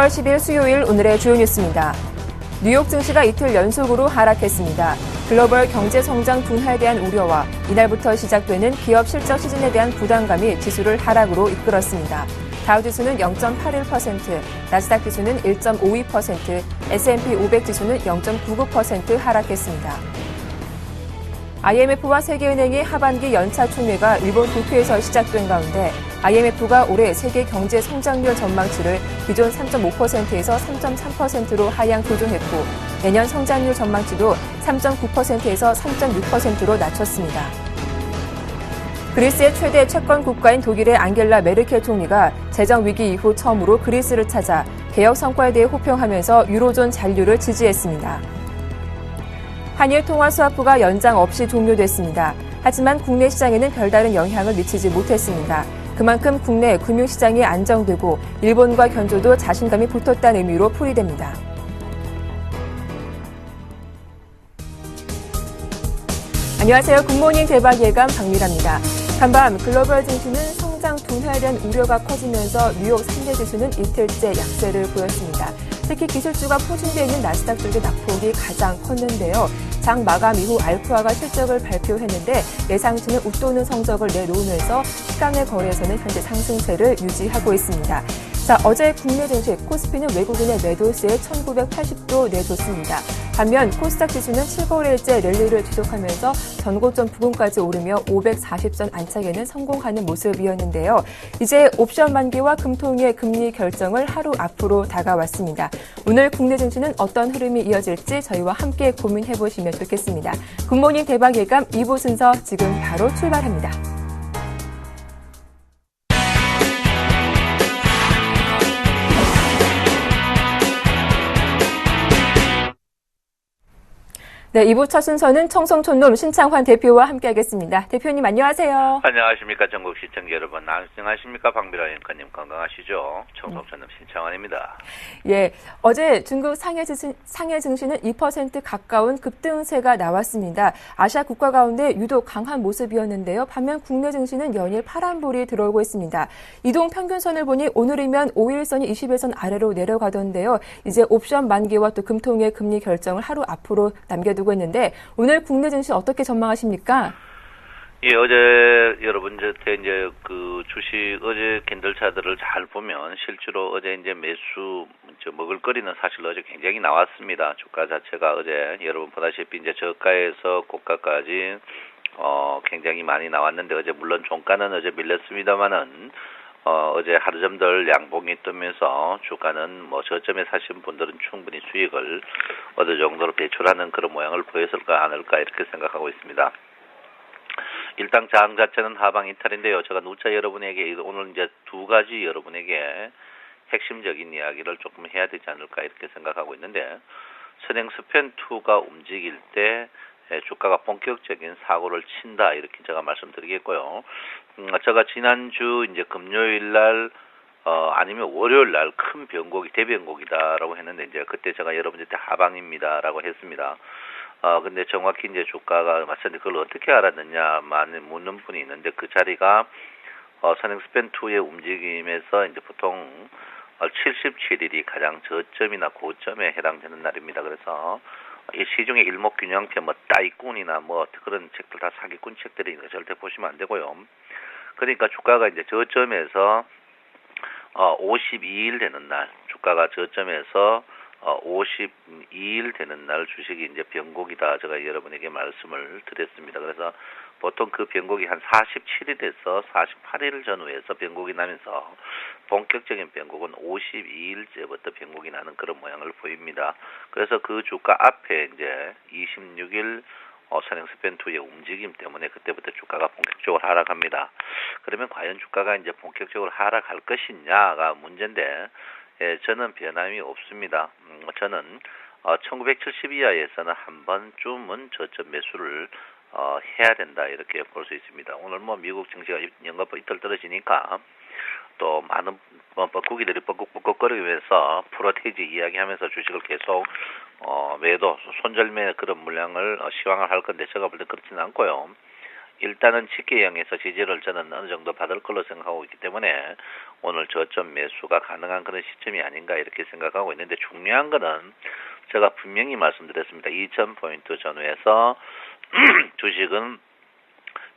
10일 수요일 오늘의 주요 뉴스입니다. 뉴욕 증시가 이틀 연속으로 하락했습니다. 글로벌 경제 성장 둔화에 대한 우려와 이날부터 시작되는 기업 실적 시즌에 대한 부담감이 지수를 하락으로 이끌었습니다. 다우지수는 0.81%, 나스닥 지수는 1.52%, S&P 500 지수는 0.99% 하락했습니다. IMF와 세계은행의 하반기 연차 총회가 일본 도쿄에서 시작된 가운데 IMF가 올해 세계 경제 성장률 전망치를 기존 3.5%에서 3.3%로 하향 조정했고 내년 성장률 전망치도 3.9%에서 3.6%로 낮췄습니다. 그리스의 최대 채권 국가인 독일의 앙겔라 메르켈 총리가 재정 위기 이후 처음으로 그리스를 찾아 개혁 성과에 대해 호평하면서 유로존 잔류를 지지했습니다. 한일 통화 스와프가 연장 없이 종료됐습니다. 하지만 국내 시장에는 별다른 영향을 미치지 못했습니다. 그만큼 국내 금융시장이 안정되고 일본과 견조도 자신감이 붙었다는 의미로 풀이됩니다. 안녕하세요. 굿모닝 대박 예감 박미라입니다. 간밤 글로벌 증시는 성장 둔화에 대한 우려가 커지면서 뉴욕 3대 지수는 이틀째 약세를 보였습니다. 특히 기술주가 포진되어 있는 나스닥 쪽의 낙폭이 가장 컸는데요. 장 마감 이후 알프아가 실적을 발표했는데 예상치는 웃도는 성적을 내놓으면서 시간의 거래에서는 현재 상승세를 유지하고 있습니다. 자, 어제 국내 증시 코스피는 외국인의 매도세에 1980도 내줬습니다. 반면 코스닥 지수는 7거래일째 랠리를 지속하면서 전고점 부근까지 오르며 540선 안착에는 성공하는 모습이었는데요. 이제 옵션 만기와 금통위의 금리 결정을 하루 앞으로 다가왔습니다. 오늘 국내 증시는 어떤 흐름이 이어질지 저희와 함께 고민해보시면 좋겠습니다. 굿모닝 대박 예감 2부 순서 지금 바로 출발합니다. 네, 2부 첫 순서는 청송촌놈 신창환 대표와 함께하겠습니다. 대표님 안녕하세요. 안녕하십니까 전국 시청자 여러분. 안녕하십니까 박미라 앵커님 건강하시죠? 청송촌놈 신창환입니다. 예, 어제 중국 상해 증시는 2% 가까운 급등세가 나왔습니다. 아시아 국가 가운데 유독 강한 모습이었는데요. 반면 국내 증시는 연일 파란불이 들어오고 있습니다. 이동 평균선을 보니 오늘이면 5일선이 20일선 아래로 내려가던데요. 이제 옵션 만기와 또 금통위의 금리 결정을 하루 앞으로 남겨두고 있는데 오늘 국내 증시 어떻게 전망하십니까? 예, 어제 여러분 이제 그 주식 어제 캔들 차트를 잘 보면 실제로 어제 이제 매수 먹을거리는 사실 어제 굉장히 나왔습니다. 주가 자체가 어제 여러분 보다시피 이제 저가에서 고가까지 굉장히 많이 나왔는데 어제 물론 종가는 어제 밀렸습니다만은 어제 하루 점들 양봉이 뜨면서 주가는 뭐 저점에 사신 분들은 충분히 수익을 어느 정도로 배출하는 그런 모양을 보였을까 않을까 이렇게 생각하고 있습니다. 일단 장 자체는 하방 이탈인데요. 제가 누차 여러분에게 오늘 이제 두 가지 여러분에게 핵심적인 이야기를 조금 해야 되지 않을까 이렇게 생각하고 있는데 선행 스펜2가 움직일 때 주가가 본격적인 사고를 친다 이렇게 제가 말씀드리겠고요. 제가 지난주 이제 금요일 날 아니면 월요일 날 큰 변곡이 대변곡이다라고 했는데 이제 그때 제가 여러분들한테 하방입니다라고 했습니다. 근데 정확히 이제 주가가 맞는데 그걸 어떻게 알았느냐 많이 묻는 분이 있는데 그 자리가 선행 스펜2의 움직임에서 이제 보통 77일이 가장 저점이나 고점에 해당되는 날입니다. 그래서 이 시중의 일목균형표 따이꾼이나 그런 책들 다 사기꾼 책들이니까 절대 보시면 안 되고요. 그러니까 주가가 이제 저점에서 52일 되는 날, 주가가 저점에서 52일 되는 날 주식이 이제 변곡이다. 제가 여러분에게 말씀을 드렸습니다. 그래서 보통 그 변곡이 한 47일에서 48일 전후에서 변곡이 나면서 본격적인 변곡은 52일째부터 변곡이 나는 그런 모양을 보입니다. 그래서 그 주가 앞에 이제 26일 선행 스펜2의 움직임 때문에 그때부터 주가가 본격적으로 하락합니다. 그러면 과연 주가가 이제 본격적으로 하락할 것이냐가 문제인데 저는 변함이 없습니다. 저는 1970 이하에서는 한 번쯤은 저점 매수를 해야 된다 이렇게 볼 수 있습니다. 오늘 미국 증시가 연간보 이틀 떨어지니까 또 많은 뻐꾸기들이 뻐꾹뻐꾹거리면서 프로테이지 이야기하면서 주식을 계속 매도 손절매 그런 물량을 시황을 할 건데 제가 볼 때 그렇지는 않고요. 일단은 집계형에서 지지를 저는 어느 정도 받을 걸로 생각하고 있기 때문에 오늘 저점 매수가 가능한 그런 시점이 아닌가 이렇게 생각하고 있는데 중요한 거는 제가 분명히 말씀드렸습니다. 2000포인트 전후에서 주식은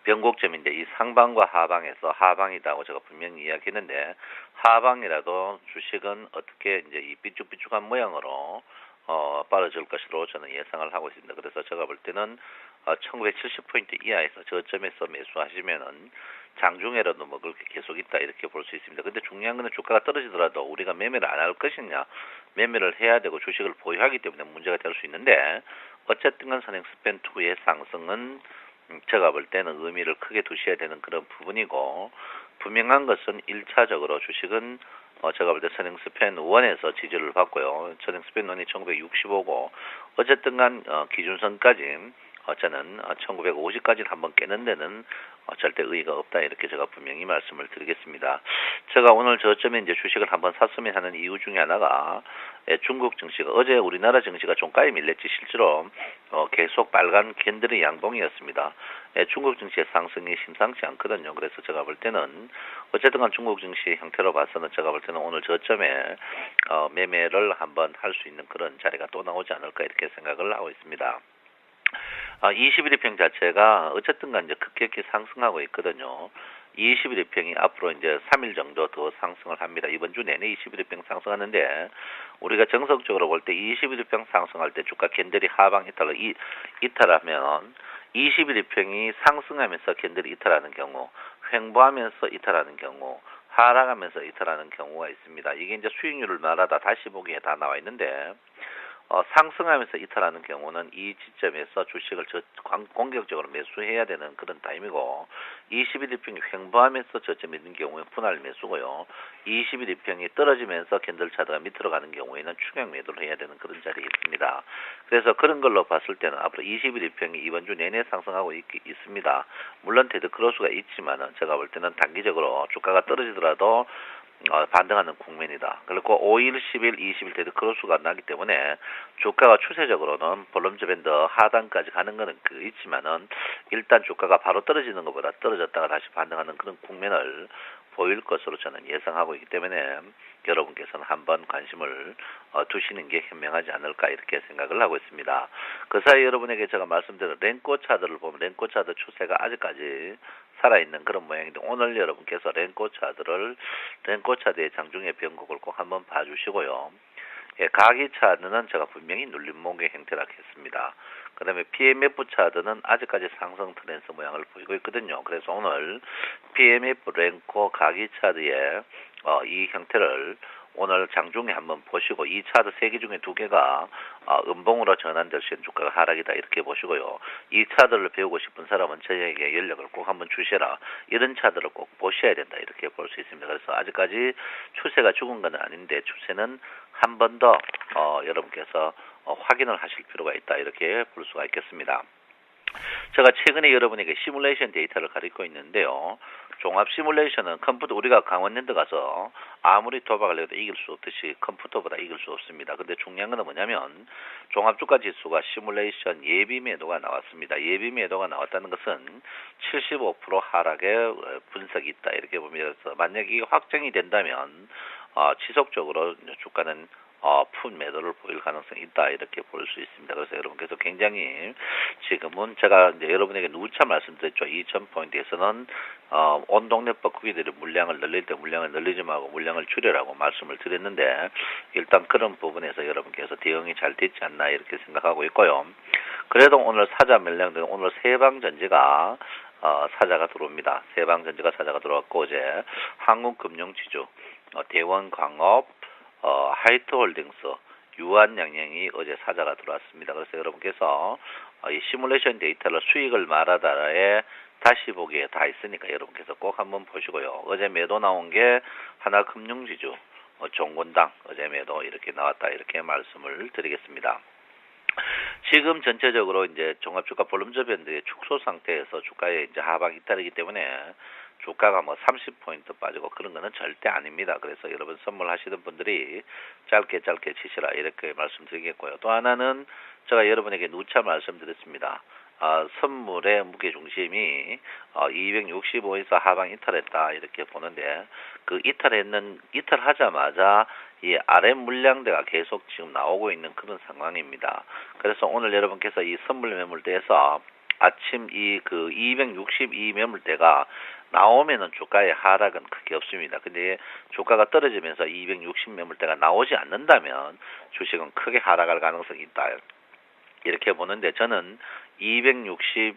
변곡점인데 이 상방과 하방에서 하방이다고 제가 분명히 이야기했는데 하방이라도 주식은 어떻게 이제 이 삐쭉삐쭉한 모양으로 빠져줄 것으로 저는 예상을 하고 있습니다. 그래서 제가 볼 때는 1970포인트 이하에서 저점에서 매수하시면은 장중에라도 먹을 게 계속 있다 이렇게 볼 수 있습니다. 근데 중요한 거는 주가가 떨어지더라도 우리가 매매를 안 할 것이냐, 매매를 해야 되고 주식을 보유하기 때문에 문제가 될 수 있는데 어쨌든 간 선행 스팬 2의 상승은 제가 볼 때는 의미를 크게 두셔야 되는 그런 부분이고 분명한 것은 1차적으로 주식은 제가 볼 때 선행 스팬 1에서 지지를 받고요. 선행 스팬 1이 1965고 어쨌든 간 기준선까지 저는 1950까지를 한번 깨는 데는 절대 의의가 없다 이렇게 제가 분명히 말씀을 드리겠습니다. 제가 오늘 저점에 이제 주식을 한번 샀으면 하는 이유 중에 하나가 중국 증시가 어제 우리나라 증시가 종가에 밀렸지 실제로 계속 빨간 캔들의 양봉이었습니다. 중국 증시의 상승이 심상치 않거든요. 그래서 제가 볼 때는 어쨌든 간 중국 증시 형태로 봐서는 제가 볼 때는 오늘 저점에 매매를 한번 할 수 있는 그런 자리가 또 나오지 않을까 이렇게 생각을 하고 있습니다. 21일평 자체가 어쨌든 간 이제 급격히 상승하고 있거든요. 21일평이 앞으로 이제 3일 정도 더 상승을 합니다. 이번 주 내내 21일평 상승하는데 우리가 정석적으로 볼 때 21일평 상승할 때 주가 캔들이 하방 이탈하면 21일평이 상승하면서 캔들이 이탈하는 경우, 횡보하면서 이탈하는 경우, 하락하면서 이탈하는 경우가 있습니다. 이게 이제 수익률을 말하다 다시 보기에 다 나와 있는데 상승하면서 이탈하는 경우는 이 지점에서 주식을 공격적으로 매수해야 되는 그런 타임이고 21일평이 횡보하면서 저점에 있는 경우에 분할 매수고요. 21일평이 떨어지면서 캔들 차트가 밑으로 가는 경우에는 추격 매도를 해야 되는 그런 자리에 있습니다. 그래서 그런 걸로 봤을 때는 앞으로 21일평이 이번 주 내내 상승하고 있습니다. 물론 데드크로스가 있지만은 제가 볼 때는 단기적으로 주가가 떨어지더라도 반등하는 국면이다. 그리고 5일, 10일, 20일 데드크로스가 나기 때문에 주가가 추세적으로는 볼럼즈 밴드 하단까지 가는 것은 있지만은 일단 주가가 바로 떨어지는 것보다 떨어졌다가 다시 반등하는 그런 국면을 보일 것으로 저는 예상하고 있기 때문에 여러분께서는 한번 관심을 두시는 게 현명하지 않을까 이렇게 생각을 하고 있습니다. 그 사이 여러분에게 제가 말씀드린 랭코 차트를 보면 랭코 차트 추세가 아직까지 살아있는 그런 모양인데 오늘 여러분께서 랭코 차트의 장중의 변곡을 꼭 한번 봐주시고요. 가기 차트는 제가 분명히 눌림목의 형태라 했습니다. 그 다음에 PMF 차트는 아직까지 상승 트렌드 모양을 보이고 있거든요. 그래서 오늘 PMF 랭코 가기 차트의 이 형태를 오늘 장중에 한번 보시고 이 차트 3개 중에 2개가 음봉으로 전환될 수 있는 주가가 하락이다 이렇게 보시고요. 이 차트를 배우고 싶은 사람은 저에게 연락을 꼭 한번 주시라. 이런 차트를 꼭 보셔야 된다 이렇게 볼 수 있습니다. 그래서 아직까지 추세가 죽은 건 아닌데 추세는 한 번 더 여러분께서 확인을 하실 필요가 있다 이렇게 볼 수가 있겠습니다. 제가 최근에 여러분에게 시뮬레이션 데이터를 가리고 있는데요. 종합 시뮬레이션은 컴퓨터 우리가 강원랜드 가서 아무리 도박을 해도 이길 수 없듯이 컴퓨터보다 이길 수 없습니다. 근데 중요한 건 뭐냐면 종합주가 지수가 시뮬레이션 예비 매도가 나왔습니다. 예비 매도가 나왔다는 것은 75% 하락의 분석이 있다 이렇게 보면서 만약에 이게 확정이 된다면 지속적으로 주가는 푼 매도를 보일 가능성이 있다 이렇게 볼 수 있습니다. 그래서 여러분께서 굉장히 지금은 제가 이제 여러분에게 누차 말씀드렸죠. 2000포인트에서는 온 동네 뻐꾸기들이 물량을 늘릴 때 물량을 늘리지 말고 물량을 줄여라고 말씀을 드렸는데 일단 그런 부분에서 여러분께서 대응이 잘 됐지 않나 이렇게 생각하고 있고요. 그래도 오늘 사자 물량들은 오늘 세방전지가 사자가 들어옵니다. 세방전지가 사자가 들어왔고 어제 한국금융지주, 대원광업, 하이트홀딩스, 유한양행이 어제 사자가 들어왔습니다. 그래서 여러분께서 이 시뮬레이션 데이터를 수익을 말하다에 다시 보기에 다 있으니까 여러분께서 꼭 한번 보시고요. 어제 매도 나온 게 하나금융지주, 종건당 어제 매도 이렇게 나왔다 이렇게 말씀을 드리겠습니다. 지금 전체적으로 이제 종합주가 볼륨저 밴드의 축소 상태에서 주가의 이제 하방 이탈이기 때문에 주가가 뭐 30포인트 빠지고 그런 거는 절대 아닙니다. 그래서 여러분 선물하시던 분들이 짧게 치시라 이렇게 말씀드리겠고요. 또 하나는 제가 여러분에게 누차 말씀드렸습니다. 선물의 무게 중심이 265에서 하방 이탈했다 이렇게 보는데 그 이탈하자마자 이 아래 물량대가 계속 지금 나오고 있는 그런 상황입니다. 그래서 오늘 여러분께서 이 선물 매물대에서 아침 그 262 매물대가 나오면은 주가의 하락은 크게 없습니다. 근데 주가가 떨어지면서 260 매물대가 나오지 않는다면 주식은 크게 하락할 가능성이 있다. 이렇게 보는데 저는 260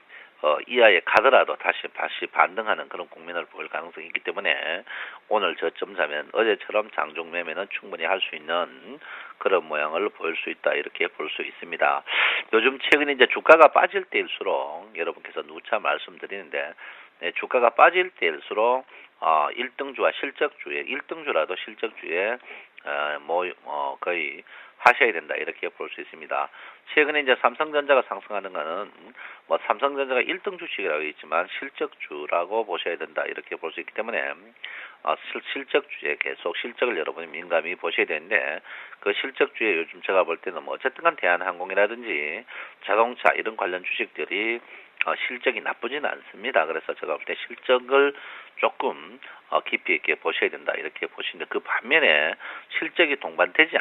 이하에 가더라도 다시 반등하는 그런 국면을 보일 가능성이 있기 때문에 오늘 저점 자면 어제처럼 장중 매매는 충분히 할 수 있는 그런 모양을 보일 수 있다 이렇게 볼 수 있습니다. 요즘 최근에 이제 주가가 빠질 때일수록 여러분께서 누차 말씀드리는데 주가가 빠질 때일수록 1등주와 실적주에 1등주라도 실적주에 거의 하셔야 된다 이렇게 볼 수 있습니다. 최근에 이제 삼성전자가 상승하는 거는 삼성전자가 1등 주식이라고 있지만 실적주라고 보셔야 된다 이렇게 볼 수 있기 때문에 실적주에 계속 실적을 여러분이 민감히 보셔야 되는데 그 실적주에 요즘 제가 볼 때는 어쨌든 간 대한항공이라든지 자동차 이런 관련 주식들이 실적이 나쁘지는 않습니다. 그래서 제가 볼 때 실적을 조금 깊이 있게 보셔야 된다 이렇게 보시는데 그 반면에 실적이 동반되지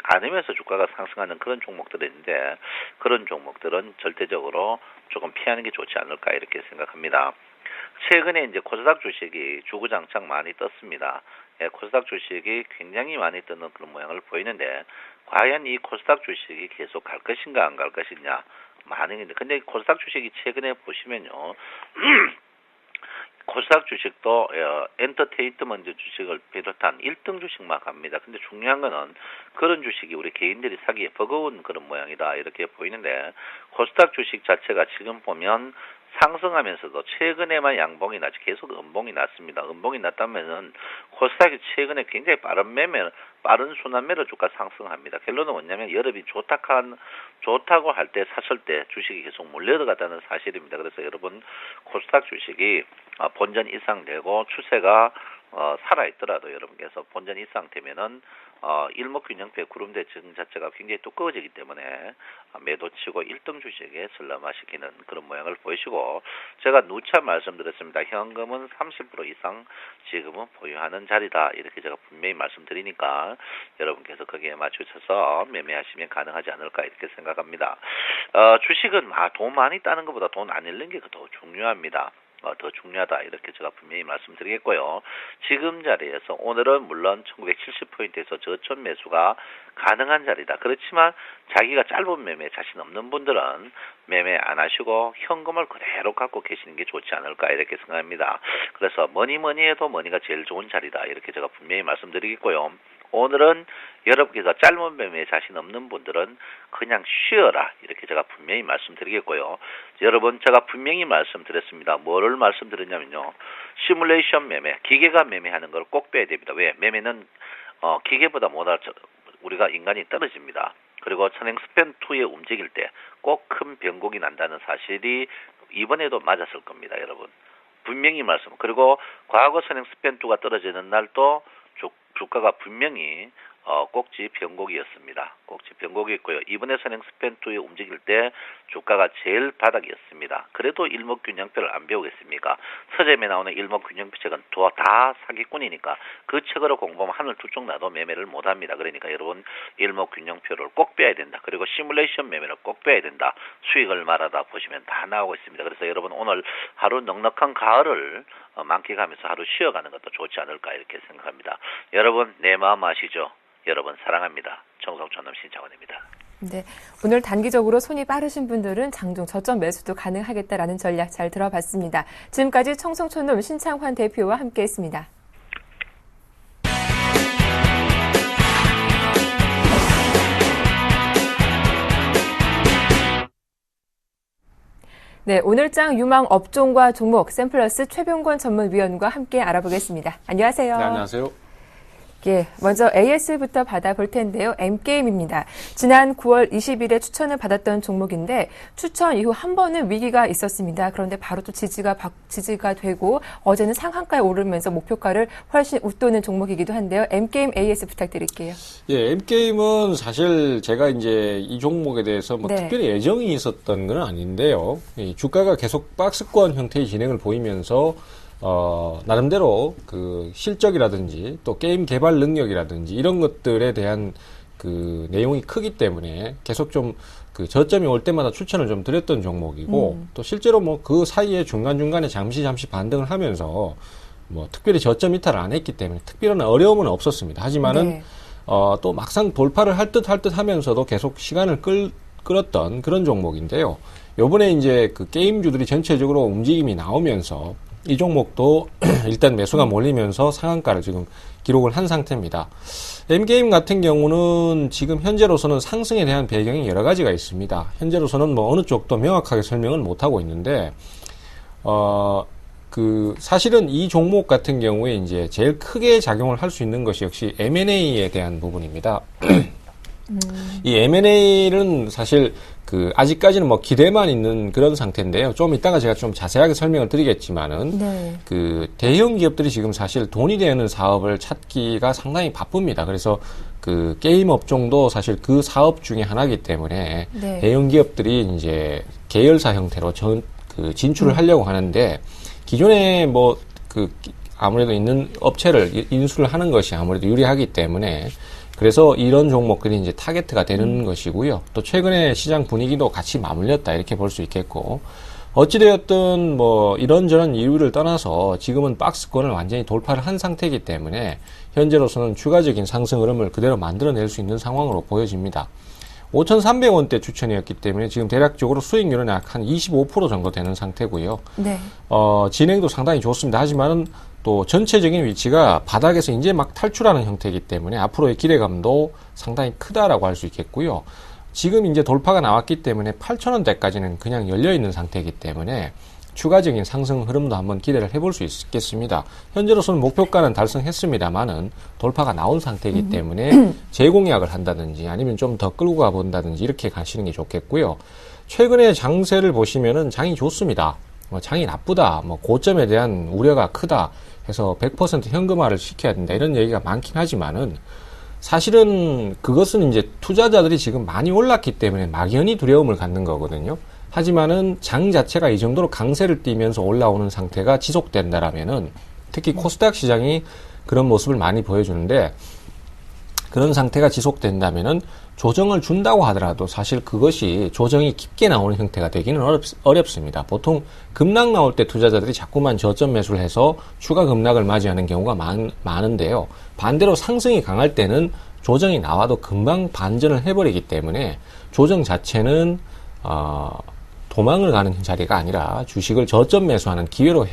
않으면서 주가가 상승하는 그런 종목들이 있는데 그런 종목들은 절대적으로 조금 피하는 게 좋지 않을까 이렇게 생각합니다. 최근에 이제 코스닥 주식이 주구장창 많이 떴습니다. 코스닥 주식이 굉장히 많이 뜨는 그런 모양을 보이는데 과연 이 코스닥 주식이 계속 갈 것인가 안 갈 것이냐 많은 건데 근데 코스닥 주식이 최근에 보시면요. 코스닥 주식도 엔터테인먼트 주식을 비롯한 1등 주식만 갑니다. 근데 중요한 거는 그런 주식이 우리 개인들이 사기에 버거운 그런 모양이다 이렇게 보이는데 코스닥 주식 자체가 지금 보면 상승하면서도 최근에만 양봉이 나지 계속 음봉이 났습니다. 음봉이 났다면은 코스닥이 최근에 굉장히 빠른 순환매로 주가 상승합니다. 결론은 뭐냐면 여러분이 좋다고 할 때 샀을 때 주식이 계속 몰려들어갔다는 사실입니다. 그래서 여러분 코스닥 주식이 본전 이상 되고 추세가 살아있더라도 여러분께서 본전 이상 되면은 일목균형표 구름대칭 자체가 굉장히 두꺼워지기 때문에 매도치고 1등 주식에 슬럼화시키는 그런 모양을 보이시고 제가 누차 말씀드렸습니다. 현금은 30% 이상 지금은 보유하는 자리다 이렇게 제가 분명히 말씀드리니까 여러분께서 거기에 맞추셔서 매매하시면 가능하지 않을까 이렇게 생각합니다. 주식은 돈 많이 따는 것보다 돈 안 잃는 게 더 중요합니다. 더 중요하다 이렇게 제가 분명히 말씀드리겠고요. 지금 자리에서 오늘은 물론 1970포인트에서 저점 매수가 가능한 자리다. 그렇지만 자기가 짧은 매매 자신 없는 분들은 매매 안 하시고 현금을 그대로 갖고 계시는 게 좋지 않을까 이렇게 생각합니다. 그래서 뭐니 해도 머니가 제일 좋은 자리다 이렇게 제가 분명히 말씀드리겠고요. 오늘은 여러분께서 짧은 매매에 자신 없는 분들은 그냥 쉬어라 이렇게 제가 분명히 말씀드리겠고요. 여러분 제가 분명히 말씀드렸습니다. 뭐를 말씀드렸냐면요. 시뮬레이션 매매, 기계가 매매하는 걸 꼭 빼야 됩니다. 왜? 매매는 기계보다 우리가 인간이 떨어집니다. 그리고 천행 스팬2에 움직일 때 꼭 큰 변곡이 난다는 사실이 이번에도 맞았을 겁니다. 여러분. 분명히 그리고 과거 선행 스팬2가 떨어지는 날도 주가가 분명히 꼭지 변곡이었습니다. 꼭지 변곡이었고요. 이번에 선행 스팬2에 움직일 때 주가가 제일 바닥이었습니다. 그래도 일목균형표를 안 배우겠습니까? 서점에 나오는 일목균형표 책은 다 사기꾼이니까 그 책으로 공부하면 하늘 두 쪽 나도 매매를 못합니다. 그러니까 여러분 일목균형표를 꼭 빼야 된다. 그리고 시뮬레이션 매매를 꼭 빼야 된다. 수익을 말하다 보시면 다 나오고 있습니다. 그래서 여러분 오늘 하루 넉넉한 가을을 만끽하면서 하루 쉬어가는 것도 좋지 않을까 이렇게 생각합니다. 여러분 내 마음 아시죠? 여러분 사랑합니다. 청송촌놈 신창원입니다. 네, 오늘 단기적으로 손이 빠르신 분들은 장중 저점 매수도 가능하겠다라는 전략 잘 들어봤습니다. 지금까지 청송촌놈 신창환 대표와 함께했습니다. 네, 오늘장 유망 업종과 종목 샘플러스 최병권 전문위원과 함께 알아보겠습니다. 안녕하세요. 네, 안녕하세요. 예, 먼저 AS부터 받아볼 텐데요. M게임입니다. 지난 9월 20일에 추천을 받았던 종목인데 추천 이후 한 번은 위기가 있었습니다. 그런데 바로 또 지지가 되고 어제는 상한가에 오르면서 목표가를 훨씬 웃도는 종목이기도 한데요. M게임 AS 부탁드릴게요. 예, M게임은 사실 제가 이제 이 종목에 대해서 뭐 네. 특별히 애정이 있었던 건 아닌데요. 이 주가가 계속 박스권 형태의 진행을 보이면서 나름대로 그 실적이라든지 또 게임 개발 능력이라든지 이런 것들에 대한 그 내용이 크기 때문에 계속 좀 그 저점이 올 때마다 추천을 좀 드렸던 종목이고 또 실제로 뭐 그 사이에 중간중간에 잠시 반등을 하면서 뭐 특별히 저점 이탈을 안 했기 때문에 특별한 어려움은 없었습니다. 하지만은 네. 또 막상 돌파를 할 듯 하면서도 계속 시간을 끌었던 그런 종목인데요. 요번에 이제 그 게임주들이 전체적으로 움직임이 나오면서 이 종목도 일단 매수가 몰리면서 상한가를 지금 기록을 한 상태입니다. M게임 같은 경우는 지금 현재로서는 상승에 대한 배경이 여러 가지가 있습니다. 현재로서는 뭐 어느 쪽도 명확하게 설명을 못하고 있는데, 사실은 이 종목 같은 경우에 이제 제일 크게 작용을 할 수 있는 것이 역시 M&A에 대한 부분입니다. 이 M&A는 사실 아직까지는 뭐 기대만 있는 그런 상태인데요. 좀 이따가 제가 좀 자세하게 설명을 드리겠지만은, 네. 대형 기업들이 지금 사실 돈이 되는 사업을 찾기가 상당히 바쁩니다. 그래서 게임 업종도 사실 그 사업 중에 하나이기 때문에 네. 대형 기업들이 이제 계열사 형태로 진출을 하려고 하는데, 기존에 아무래도 있는 업체를 인수를 하는 것이 아무래도 유리하기 때문에 그래서 이런 종목들이 이제 타겟가 되는 것이고요. 또 최근에 시장 분위기도 같이 맞물렸다 이렇게 볼 수 있겠고, 어찌되었든 뭐 이런저런 이유를 떠나서 지금은 박스권을 완전히 돌파를 한 상태이기 때문에 현재로서는 추가적인 상승 흐름을 그대로 만들어낼 수 있는 상황으로 보여집니다. 5,300원대 추천이었기 때문에 지금 대략적으로 수익률은 약 한 25% 정도 되는 상태고요. 네. 진행도 상당히 좋습니다. 하지만은 또 전체적인 위치가 바닥에서 이제 막 탈출하는 형태이기 때문에 앞으로의 기대감도 상당히 크다라고 할 수 있겠고요. 지금 이제 돌파가 나왔기 때문에 8,000원대까지는 그냥 열려있는 상태이기 때문에 추가적인 상승 흐름도 한번 기대를 해볼 수 있겠습니다. 현재로서는 목표가는 달성했습니다만은 돌파가 나온 상태이기 때문에 재공약을 한다든지 아니면 좀 더 끌고 가본다든지 이렇게 가시는 게 좋겠고요. 최근에 장세를 보시면은 장이 좋습니다. 장이 나쁘다, 고점에 대한 우려가 크다 해서 100% 현금화를 시켜야 된다 이런 얘기가 많긴 하지만은 사실은 그것은 이제 투자자들이 지금 많이 올랐기 때문에 막연히 두려움을 갖는 거거든요. 하지만은 장 자체가 이 정도로 강세를 띠면서 올라오는 상태가 지속된다라면은 특히 코스닥 시장이 그런 모습을 많이 보여주는데, 그런 상태가 지속된다면은 조정을 준다고 하더라도 사실 그것이 조정이 깊게 나오는 형태가 되기는 어렵습니다. 보통 급락 나올 때 투자자들이 자꾸만 저점 매수를 해서 추가 급락을 맞이하는 경우가 많은데요. 반대로 상승이 강할 때는 조정이 나와도 금방 반전을 해버리기 때문에 조정 자체는 도망을 가는 자리가 아니라 주식을 저점 매수하는 기회로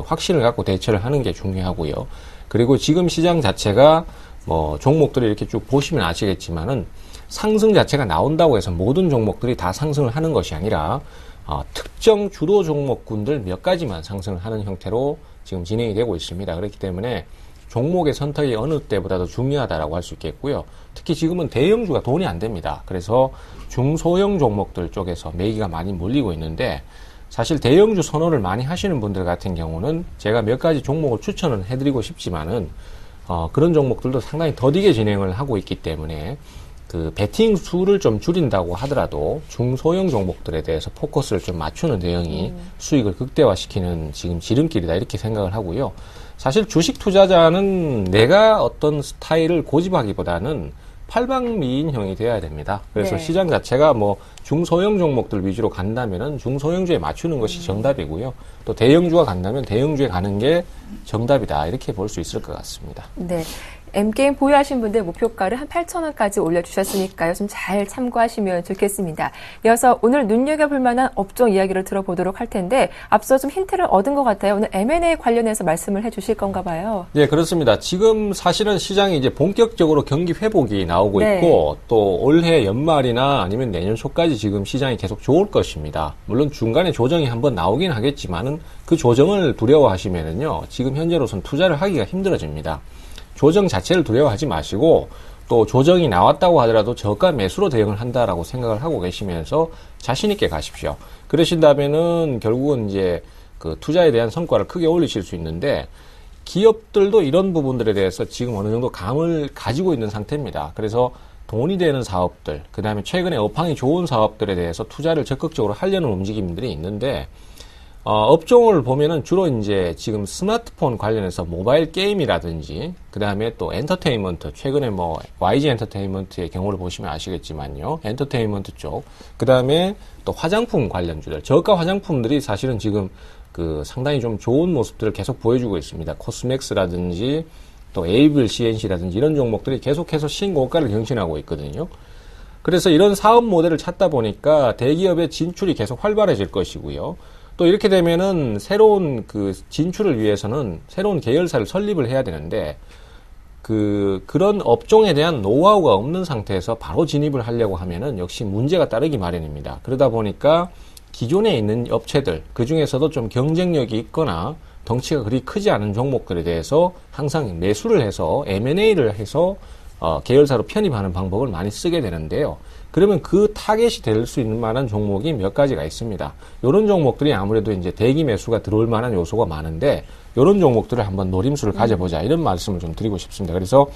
확신을 갖고 대처를 하는 게 중요하고요. 그리고 지금 시장 자체가 종목들을 이렇게 쭉 보시면 아시겠지만은 상승 자체가 나온다고 해서 모든 종목들이 다 상승을 하는 것이 아니라 특정 주도 종목군들 몇 가지만 상승을 하는 형태로 지금 진행이 되고 있습니다. 그렇기 때문에 종목의 선택이 어느 때보다도 중요하다라고 할 수 있겠고요. 특히 지금은 대형주가 돈이 안 됩니다. 그래서 중소형 종목들 쪽에서 매기가 많이 몰리고 있는데, 사실 대형주 선호를 많이 하시는 분들 같은 경우는 제가 몇 가지 종목을 추천을 해드리고 싶지만은 그런 종목들도 상당히 더디게 진행을 하고 있기 때문에 배팅 수를 좀 줄인다고 하더라도 중소형 종목들에 대해서 포커스를 좀 맞추는 대응이 수익을 극대화시키는 지금 지름길이다 이렇게 생각을 하고요. 사실 주식 투자자는 내가 어떤 스타일을 고집하기보다는 팔방미인형이 돼야 됩니다. 그래서 네. 시장 자체가 중소형 종목들 위주로 간다면은 중소형주에 맞추는 것이 정답이고요. 또 대형주가 간다면 대형주에 가는 게 정답이다 이렇게 볼 수 있을 것 같습니다. 네. M게임 보유하신 분들 목표가를 한 8,000원까지 올려주셨으니까요. 좀 잘 참고하시면 좋겠습니다. 이어서 오늘 눈여겨볼 만한 업종 이야기를 들어보도록 할 텐데, 앞서 좀 힌트를 얻은 것 같아요. 오늘 M&A 관련해서 말씀을 해주실 건가 봐요. 네, 그렇습니다. 지금 사실은 시장이 이제 본격적으로 경기 회복이 나오고 네. 있고, 또 올해 연말이나 아니면 내년 초까지 지금 시장이 계속 좋을 것입니다. 물론 중간에 조정이 한번 나오긴 하겠지만은 그 조정을 두려워하시면은요, 지금 현재로선 투자를 하기가 힘들어집니다. 조정 자체를 두려워하지 마시고 또 조정이 나왔다고 하더라도 저가 매수로 대응을 한다라고 생각을 하고 계시면서 자신 있게 가십시오. 그러신다면은 결국은 이제 그 투자에 대한 성과를 크게 올리실 수 있는데 기업들도 이런 부분들에 대해서 지금 어느 정도 감을 가지고 있는 상태입니다. 그래서 돈이 되는 사업들, 그 다음에 최근에 업황이 좋은 사업들에 대해서 투자를 적극적으로 하려는 움직임들이 있는데, 업종을 보면은 주로 이제 지금 스마트폰 관련해서 모바일 게임이라든지, 그 다음에 또 엔터테인먼트, 최근에 뭐 YG 엔터테인먼트의 경우를 보시면 아시겠지만요. 엔터테인먼트 쪽, 그 다음에 또 화장품 관련주들, 저가 화장품들이 사실은 지금 그 상당히 좀 좋은 모습들을 계속 보여주고 있습니다. 코스맥스라든지 또 에이블 CNC라든지 이런 종목들이 계속해서 신고가를 경신하고 있거든요. 그래서 이런 사업 모델을 찾다 보니까 대기업의 진출이 계속 활발해질 것이고요. 또 이렇게 되면은 새로운 그 진출을 위해서는 새로운 계열사를 설립을 해야 되는데 그런 업종에 대한 노하우가 없는 상태에서 바로 진입을 하려고 하면은 역시 문제가 따르기 마련입니다. 그러다 보니까 기존에 있는 업체들, 그 중에서도 좀 경쟁력이 있거나 덩치가 그리 크지 않은 종목들에 대해서 항상 매수를 해서 M&A를 해서 계열사로 편입하는 방법을 많이 쓰게 되는데요. 그러면 그 타겟이 될 수 있는 만한 종목이 몇 가지가 있습니다. 이런 종목들이 아무래도 이제 대기 매수가 들어올 만한 요소가 많은데 이런 종목들을 한번 노림수를 가져보자 이런 말씀을 좀 드리고 싶습니다. 그래서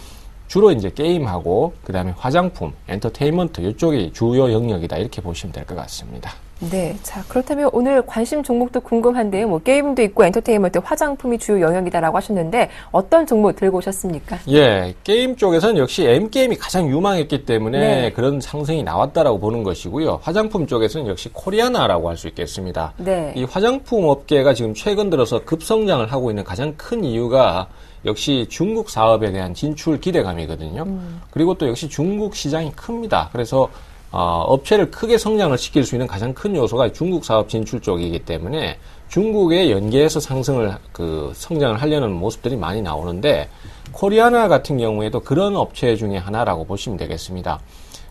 주로 이제 게임하고 그 다음에 화장품, 엔터테인먼트 이쪽이 주요 영역이다 이렇게 보시면 될 것 같습니다. 네. 자, 그렇다면 오늘 관심 종목도 궁금한데요. 뭐 게임도 있고 엔터테인먼트, 화장품이 주요 영역이다라고 하셨는데 어떤 종목 들고 오셨습니까? 예, 게임 쪽에서는 역시 M게임이 가장 유망했기 때문에 네. 그런 상승이 나왔다라고 보는 것이고요. 화장품 쪽에서는 역시 코리아나라고 할 수 있겠습니다. 네. 이 화장품 업계가 지금 최근 들어서 급성장을 하고 있는 가장 큰 이유가 역시 중국 사업에 대한 진출 기대감이거든요. 그리고 또 역시 중국 시장이 큽니다. 그래서 업체를 크게 성장을 시킬 수 있는 가장 큰 요소가 중국 사업 진출 쪽이기 때문에 중국에 연계해서 성장을 하려는 모습들이 많이 나오는데 코리아나 같은 경우에도 그런 업체 중에 하나라고 보시면 되겠습니다.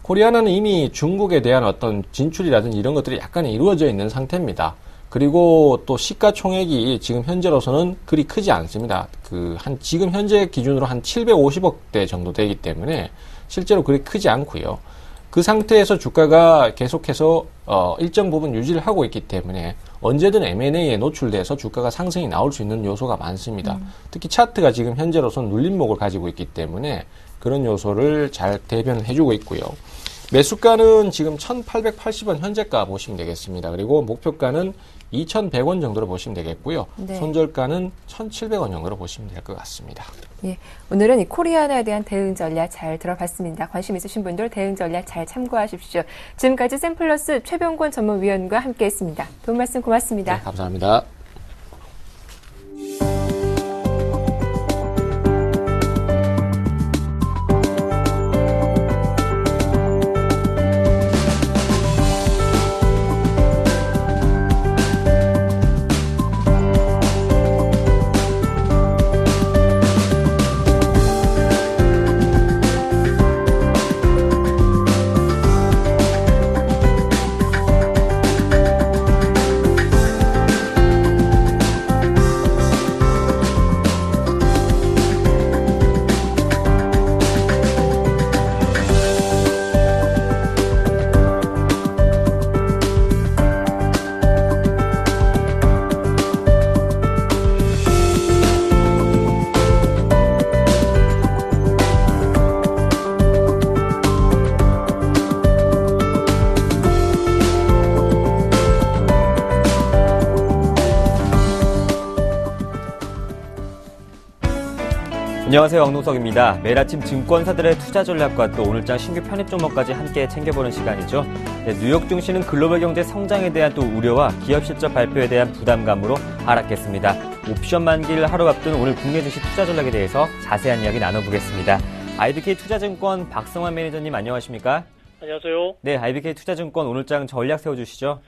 코리아나는 이미 중국에 대한 어떤 진출이라든지 이런 것들이 약간 이루어져 있는 상태입니다. 그리고 또 시가총액이 지금 현재로서는 그리 크지 않습니다. 지금 현재 기준으로 한 750억대 정도 되기 때문에 실제로 그리 크지 않고요. 그 상태에서 주가가 계속해서 일정 부분 유지를 하고 있기 때문에 언제든 M&A에 노출돼서 주가가 상승이 나올 수 있는 요소가 많습니다. 특히 차트가 지금 현재로서는 눌림목을 가지고 있기 때문에 그런 요소를 잘 대변을 해주고 있고요. 매수가는 지금 1,880원 현재가 보시면 되겠습니다. 그리고 목표가는 2,100원 정도로 보시면 되겠고요. 네. 손절가는 1,700원 정도로 보시면 될 것 같습니다. 예, 오늘은 이 코리아나에 대한 대응 전략 잘 들어봤습니다. 관심 있으신 분들 대응 전략 잘 참고하십시오. 지금까지 샘플러스 최병권 전문위원과 함께했습니다. 도움 말씀 고맙습니다. 네, 감사합니다. 안녕하세요. 왕동석입니다. 매일 아침 증권사들의 투자 전략과 또 오늘장 신규 편입 종목까지 함께 챙겨보는 시간이죠. 네, 뉴욕 증시는 글로벌 경제 성장에 대한 또 우려와 기업 실적 발표에 대한 부담감으로 하락했습니다. 옵션 만기를 하루 앞둔 오늘 국내 증시 투자 전략에 대해서 자세한 이야기 나눠보겠습니다. IBK 투자증권 박성환 매니저님 안녕하십니까? 안녕하세요. 네, IBK 투자증권 오늘장 전략 세워주시죠.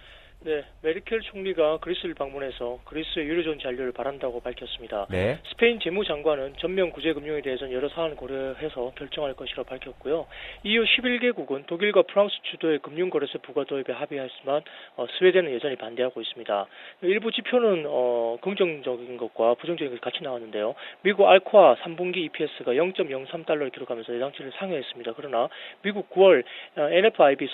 네, 메르켈 총리가 그리스를 방문해서 그리스의 유로존 잔류를 바란다고 밝혔습니다. 네. 스페인 재무장관은 전면 구제 금융에 대해서는 여러 사안을 고려해서 결정할 것이라고 밝혔고요. EU 11개국은 독일과 프랑스 주도의 금융거래세 부과 도입에 합의했지만 스웨덴은 여전히 반대하고 있습니다. 일부 지표는 긍정적인 것과 부정적인 것이 같이 나왔는데요. 미국 알코아 3분기 EPS가 0.03달러를 기록하면서 예상치를 상회했습니다. 그러나 미국 9월 NFIB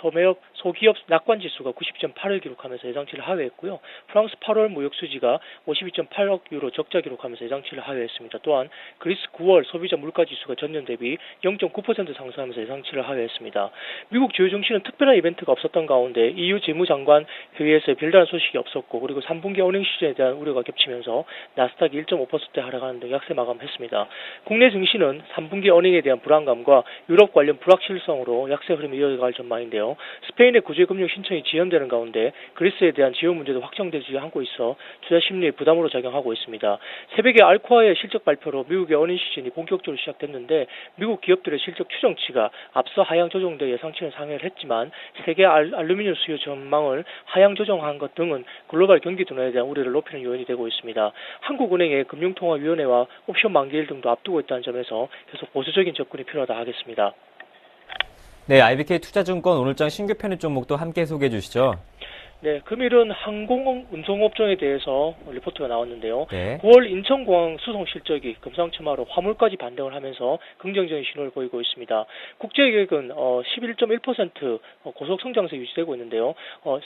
소기업 낙관지수가 90.8을 기록하면서 예상치를 하회했고요. 프랑스 8월 무역 수지가 52.8억 유로 적자 기록하면서 예상치를 하회했습니다. 또한 그리스 9월 소비자 물가 지수가 전년 대비 0.9% 상승하면서 예상치를 하회했습니다. 미국 주요 증시는 특별한 이벤트가 없었던 가운데 EU 재무장관 회의에서 별다른 소식이 없었고 그리고 3분기 어닝 시즌에 대한 우려가 겹치면서 나스닥이 1.5% 하락하는 등 약세 마감했습니다. 국내 증시는 3분기 어닝에 대한 불안감과 유럽 관련 불확실성으로 약세 흐름이 이어갈 전망인데요. 스페인의 구제금융 신청이 지연되는 가운데 그리스에 대한 지원 문제도 확정되지 않고 있어 투자 심리에 부담으로 작용하고 있습니다. 새벽에 알코아의 실적 발표로 미국의 어닝 시즌이 본격적으로 시작됐는데 미국 기업들의 실적 추정치가 앞서 하향 조정돼 예상치는 상회를 했지만 세계 알루미늄 수요 전망을 하향 조정한 것 등은 글로벌 경기 둔화에 대한 우려를 높이는 요인이 되고 있습니다. 한국은행의 금융통화위원회와 옵션 만기일 등도 앞두고 있다는 점에서 계속 보수적인 접근이 필요하다 하겠습니다. 네, IBK 투자증권 오늘장 신규 편입 종목도 함께 소개해 주시죠. 네, 금일은 항공운송업종에 대해서 리포트가 나왔는데요. 네. 9월 인천공항 수송 실적이 금상첨화로 화물까지 반등을 하면서 긍정적인 신호를 보이고 있습니다. 국제여객은 11.1% 고속 성장세 유지되고 있는데요.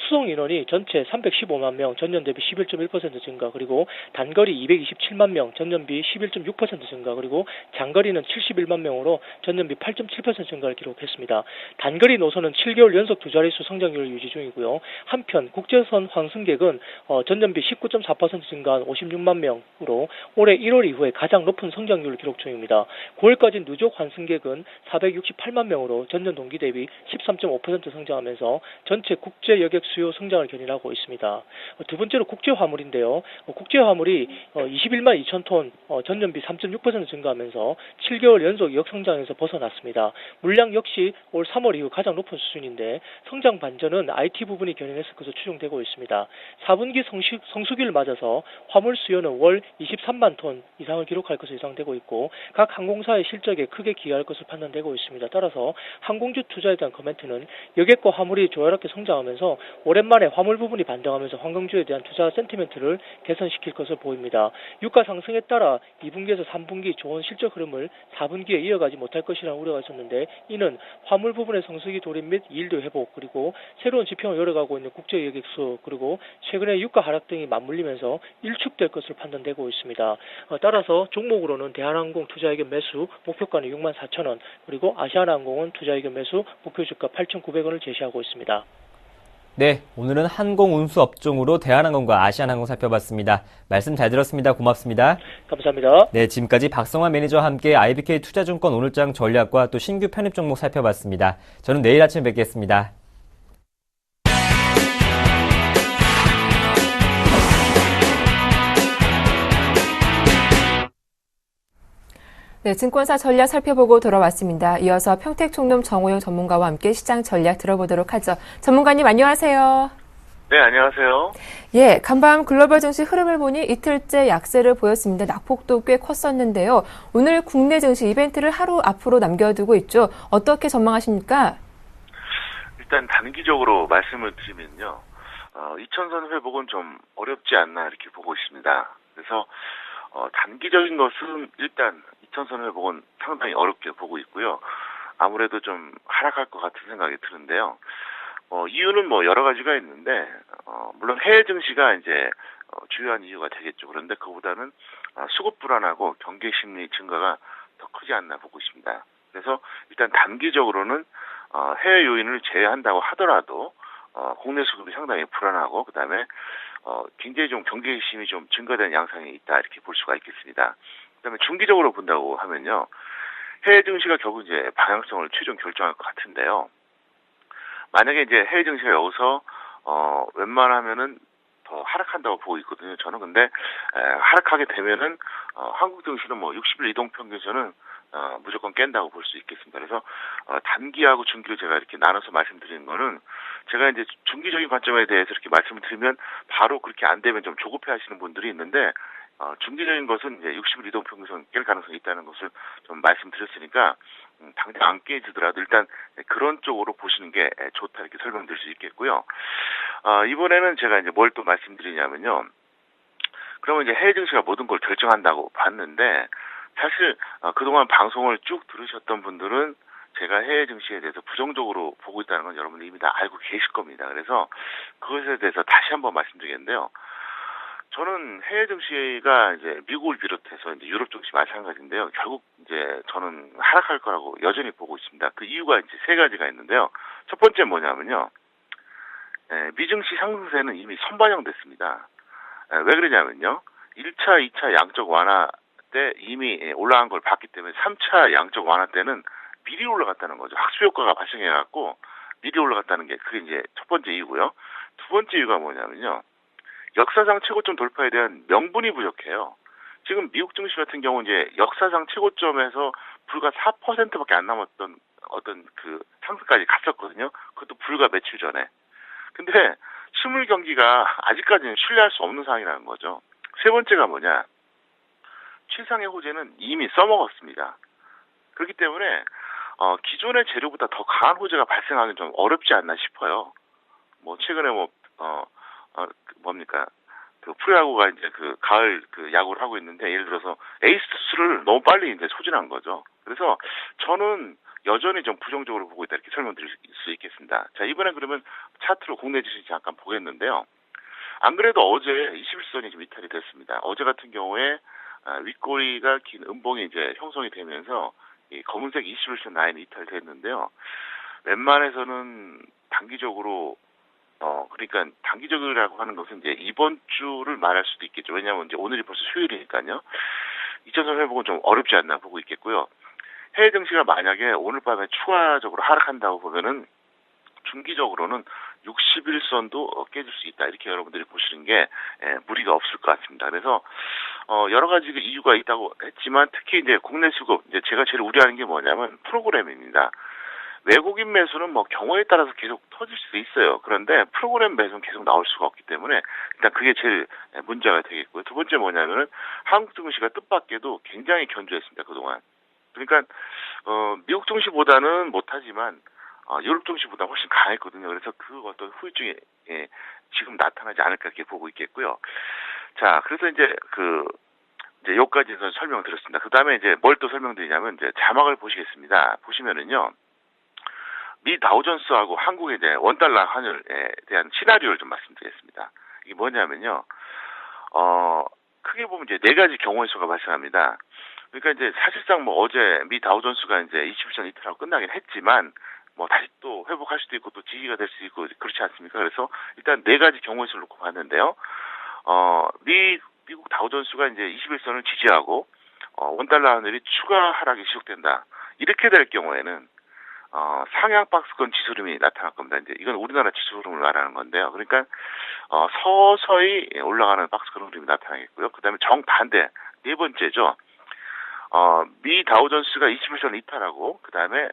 수송 인원이 전체 315만 명, 전년 대비 11.1% 증가, 그리고 단거리 227만 명, 전년 비 11.6% 증가, 그리고 장거리는 71만 명으로 전년 비 8.7% 증가를 기록했습니다. 단거리 노선은 7개월 연속 두 자릿수 성장률을 유지 중이고요. 한편 국제선 환승객은 전년비 19.4% 증가한 56만 명으로 올해 1월 이후에 가장 높은 성장률을 기록 중입니다. 9월까지 누적 환승객은 468만 명으로 전년 동기 대비 13.5% 성장하면서 전체 국제 여객 수요 성장을 견인하고 있습니다. 두 번째로 국제 화물인데요. 국제 화물이 21만 2천 톤 전년비 3.6% 증가하면서 7개월 연속 역성장에서 벗어났습니다. 물량 역시 올 3월 이후 가장 높은 수준인데 성장 반전은 IT 부분이 견인했을 것으로 추정되고 있습니다. 4분기 성수기를 맞아서 화물 수요는 월 23만 톤 이상을 기록할 것으로 예상되고 있고 각 항공사의 실적에 크게 기여할 것으로 판단되고 있습니다. 따라서 항공주 투자에 대한 코멘트는 여객과 화물이 조화롭게 성장하면서 오랜만에 화물 부분이 반등하면서 항공주에 대한 투자 센티멘트를 개선시킬 것으로 보입니다. 유가 상승에 따라 2분기에서 3분기 좋은 실적 흐름을 4분기에 이어가지 못할 것이라는 우려가 있었는데 이는 화물 부분의 성수기 돌입 및 일도 회복 그리고 새로운 지평을 열어가고 있는 국제 여객수 그리고 최근에 유가 하락 등이 맞물리면서 일축될 것으로 판단되고 있습니다. 따라서 종목으로는 대한항공 투자의견 매수 목표가는 64,000원 그리고 아시아나항공은 투자의견 매수 목표 주가 8,900원을 제시하고 있습니다. 네, 오늘은 항공운수 업종으로 대한항공과 아시아나항공 살펴봤습니다. 말씀 잘 들었습니다. 고맙습니다. 감사합니다. 네, 지금까지 박성환 매니저와 함께 IBK 투자증권 오늘장 전략과 또 신규 편입 종목 살펴봤습니다. 저는 내일 아침 뵙겠습니다. 네, 증권사 전략 살펴보고 돌아왔습니다. 이어서 평택총룸 정호영 전문가와 함께 시장 전략 들어보도록 하죠. 전문가님 안녕하세요. 네, 안녕하세요. 예, 간밤 글로벌 증시 흐름을 보니 이틀째 약세를 보였습니다. 낙폭도 꽤 컸었는데요. 오늘 국내 증시 이벤트를 하루 앞으로 남겨두고 있죠. 어떻게 전망하십니까? 일단 단기적으로 말씀을 드리면요. 2000선 회복은 좀 어렵지 않나 이렇게 보고 있습니다. 그래서 단기적인 것은 일단 2000선 회복은 상당히 어렵게 보고 있고요. 아무래도 좀 하락할 것 같은 생각이 드는데요. 이유는 여러 가지가 있는데, 물론 해외 증시가 이제 주요한 이유가 되겠죠. 그런데 그보다는 수급 불안하고 경계 심리 증가가 더 크지 않나 보고 있습니다. 그래서 일단 단기적으로는 해외 요인을 제외한다고 하더라도 국내 수급이 상당히 불안하고 그다음에 굉장히 좀 경계심이 좀 증가된 양상이 있다 이렇게 볼 수가 있겠습니다. 그다음에 중기적으로 본다고 하면요, 해외 증시가 결국 이제 방향성을 최종 결정할 것 같은데요. 만약에 이제 해외 증시가 여기서 웬만하면은 더 하락한다고 보고 있거든요. 저는 근데 하락하게 되면은 한국 증시는 60일 이동 평균선은 무조건 깬다고 볼 수 있겠습니다. 그래서 단기하고 중기로 제가 이렇게 나눠서 말씀드리는 거는 제가 이제 중기적인 관점에 대해서 이렇게 말씀을 드리면 바로 그렇게 안 되면 좀 조급해하시는 분들이 있는데 중기적인 것은 이제 60일 이동 평균선 깰 가능성이 있다는 것을 좀 말씀드렸으니까 당장 안 깨지더라도 일단 그런 쪽으로 보시는 게 좋다 이렇게 설명드릴 수 있겠고요. 이번에는 제가 이제 뭘 또 말씀드리냐면요. 그러면 이제 해외 증시가 모든 걸 결정한다고 봤는데 사실 그동안 방송을 쭉 들으셨던 분들은 제가 해외 증시에 대해서 부정적으로 보고 있다는 건 여러분들 이미 다 알고 계실 겁니다. 그래서 그것에 대해서 다시 한번 말씀드리겠는데요. 저는 해외 증시가 이제 미국을 비롯해서 이제 유럽 증시 마찬가지인데요. 결국 이제 저는 하락할 거라고 여전히 보고 있습니다. 그 이유가 이제 세 가지가 있는데요. 첫 번째 뭐냐면요. 미증시 상승세는 이미 선반영됐습니다. 왜 그러냐면요. 1차, 2차 양적 완화 때 이미 올라간 걸 봤기 때문에 3차 양적 완화 때는 미리 올라갔다는 거죠. 학수 효과가 발생해갖고 미리 올라갔다는 게 그게 이제 첫 번째 이유고요. 두 번째 이유가 뭐냐면요. 역사상 최고점 돌파에 대한 명분이 부족해요. 지금 미국 증시 같은 경우 이제 역사상 최고점에서 불과 4%밖에 안 남았던 어떤 그 상승까지 갔었거든요. 그것도 불과 며칠 전에. 근데 실물 경기가 아직까지는 신뢰할 수 없는 상황이라는 거죠. 세 번째가 뭐냐? 최상의 호재는 이미 써먹었습니다. 그렇기 때문에 기존의 재료보다 더 강한 호재가 발생하기는 좀 어렵지 않나 싶어요. 뭐 최근에 뭡니까? 그 프로야구가 이제 그 가을 그 야구를 하고 있는데 예를 들어서 에이스 투수를 너무 빨리 이제 소진한 거죠. 그래서 저는 여전히 좀 부정적으로 보고 있다 이렇게 설명드릴 수 있겠습니다. 자, 이번에 그러면 차트로 국내 지수 잠깐 보겠는데요. 안 그래도 어제 21선이 좀 이탈이 됐습니다. 어제 같은 경우에 윗꼬리가 긴 음봉이 이제 형성이 되면서 이 검은색 21선 라인이 이탈됐는데요. 웬만해서는 단기적으로 그러니까 단기적이라고 하는 것은 이제 이번 주를 말할 수도 있겠죠. 왜냐하면 이제 오늘이 벌써 수요일이니까요. 2000선 회복은 좀 어렵지 않나 보고 있겠고요. 해외 증시가 만약에 오늘 밤에 추가적으로 하락한다고 보면은 중기적으로는 61선도 깨질 수 있다. 이렇게 여러분들이 보시는 게 무리가 없을 것 같습니다. 그래서 여러 가지 이유가 있다고 했지만 특히 이제 국내 수급 이제 제가 제일 우려하는 게 뭐냐면 프로그램입니다. 외국인 매수는 뭐 경우에 따라서 계속 터질 수도 있어요. 그런데 프로그램 매수는 계속 나올 수가 없기 때문에 일단 그게 제일 문제가 되겠고요. 두 번째 뭐냐면은 한국 증시가 뜻밖에도 굉장히 견조했습니다. 그동안. 그러니까 미국 증시보다는 못하지만 유럽 증시보다 훨씬 강했거든요. 그래서 그 어떤 후유증이 지금 나타나지 않을까 이렇게 보고 있겠고요. 자, 그래서 이제 여기까지 설명을 드렸습니다. 그 다음에 이제 뭘 또 설명드리냐면 이제 자막을 보시겠습니다. 보시면은요. 미 다우존스하고 한국의 이제 원달러 환율에 대한 시나리오를 좀 말씀드리겠습니다. 이게 뭐냐면요. 크게 보면 이제 네 가지 경우의 수가 발생합니다. 그러니까 이제 사실상 뭐 어제 미 다우존스가 이제 21선 이탈하고 끝나긴 했지만 뭐 다시 또 회복할 수도 있고 또 지지가 될 수도 있고 그렇지 않습니까? 그래서 일단 네 가지 경우의 수를 놓고 봤는데요. 미국 다우존스가 이제 21선을 지지하고 원달러 환율이 추가 하락이 지속된다. 이렇게 될 경우에는 상향 박스권 지수름이 나타날 겁니다. 이제 이건 우리나라 지수름을 말하는 건데요. 그러니까 서서히 올라가는 박스권 흐름이 나타나겠고요. 그다음에 정반대 네 번째죠. 미 다우존스가 21선 이탈하고 그다음에